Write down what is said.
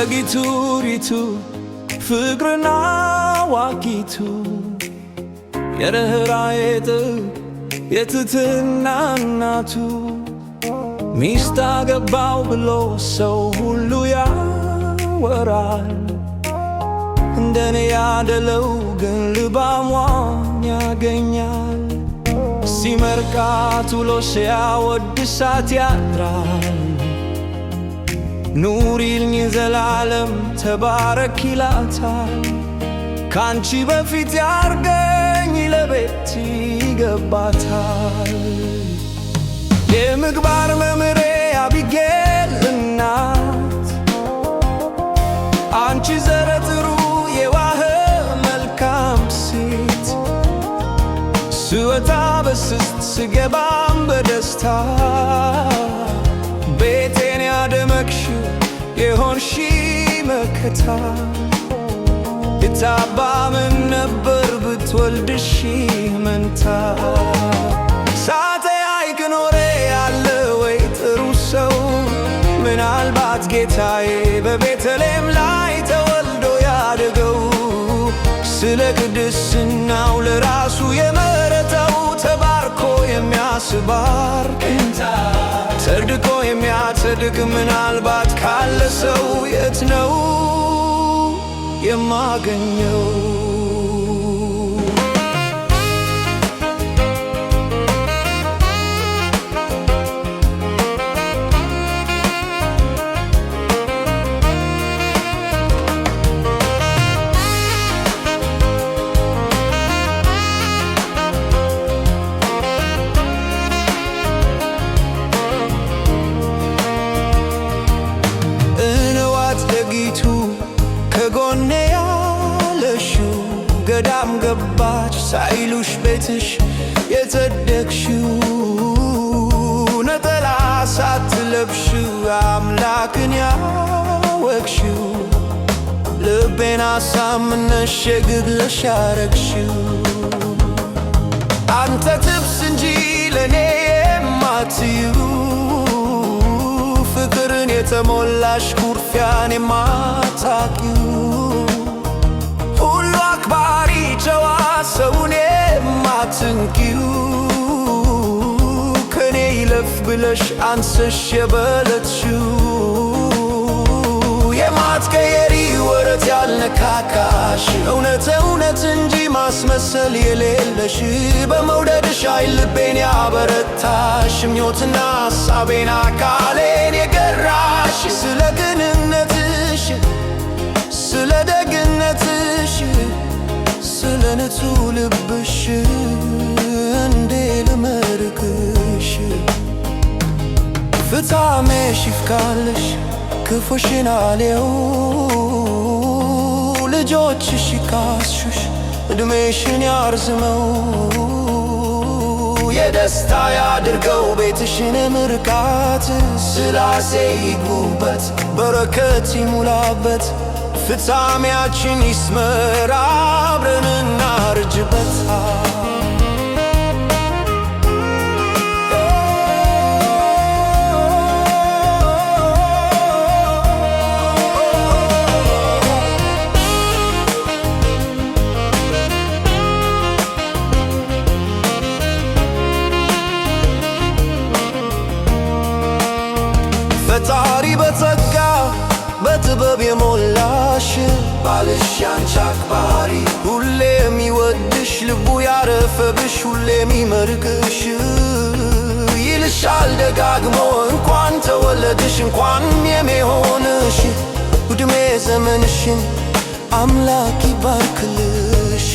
ደጊቱ ሪቱ ፍቅርና ዋቂቱ የርኅራኄ ጥግ የትሕትና እናቱ ሚስት አገባው ብሎ ሰው ሁሉ ያወራል። እንደኔ ያደለው ግን ልባሟን ያገኛል። ሲመርቃት ውሎ ሲያወድሳት ያድራል። ኑሪልኝ ዘላለም ተባረክ ይላታል። ካንቺ በፊት ያርገኝ ለቤት ይገባታል። የምግባር መምሬ አቢጌል እናት አንቺ ዘረ ጥሩ የዋህ መልካም ሴት ስወጣ በስስት ስገባም በደስታ ቤቴን ያደመቅሽው የሆንሺ መከታ የታባ ምን ነበር ብትወልድሺ መንታ ሳተያይክ ኖሬ ያለ ወይ ጥሩ ሰው ምናልባት ጌታዬ በቤተልሔም ላይ ተወልዶ ያደገው ስለ ቅድስናው ለራሱ የመረጠው ተባርኮ የሚያስባርክ ጸድቆ የሚያጸድቅ ምናልባት ካለ ሰው የት ነው የማገኘው? ከጎኔ ያለሽው ገዳም ገባች ሳይሉሽ ቤትሽ የጸደቅሽው ነጠላ ሳትለብሽው አምላክን ያወቅሽው ልቤን አሳምነሽ የግለሽ ያረግሽው አንተ ትብስ እንጂ ለኔ የማትዩ ፍቅርን የተሞላሽ ኩርፊያን የማታቂው ሁሉ አክባሪ ጨዋ ሰውን የማትንቂው ከኔ ይለፍ ብለሽ አንሰሽ የበለጥሽው የማትቀየሪ ወረት ያልነካካሽ እውነት እውነት እንጂ ማስመሰል የሌለሽ በመውደድሽ ኃይል ልቤን ያበረታሽ ምኞትና ሐሳቤን አካሌን የገራሽ ስለ ቅንነትሽ ስለ ደግነትሽ ስለ ንጹሕ ልብሽ እንዴ ልመርቅሽ ፍጻሜሽ ይፍካልሽ ክፉሽን አልየው ልጆችሽ ይካስሹሽ ዕድሜሽን ያርዝመው የደስታ ያድርገው ቤትሽን ምርቃት ሥላሴ ይግቡበት በረከት ይሙላበት ፍጻሜያችን ይስመር አብረን እናርጅበት ፈጣሪ በጸጋ በጥበብ የሞላሽ ባልሽ ያንቺ አክባሪ ሁሌ የሚወድሽ ልቡ ያረፈብሽ ሁሌ የሚመርቅሽ ይልሻል ደጋግሞ እንኳን ተወለድሽ እንኳን የሚሆንሽ ዕድሜ ዘመንሽን አምላክ ይባርክልሽ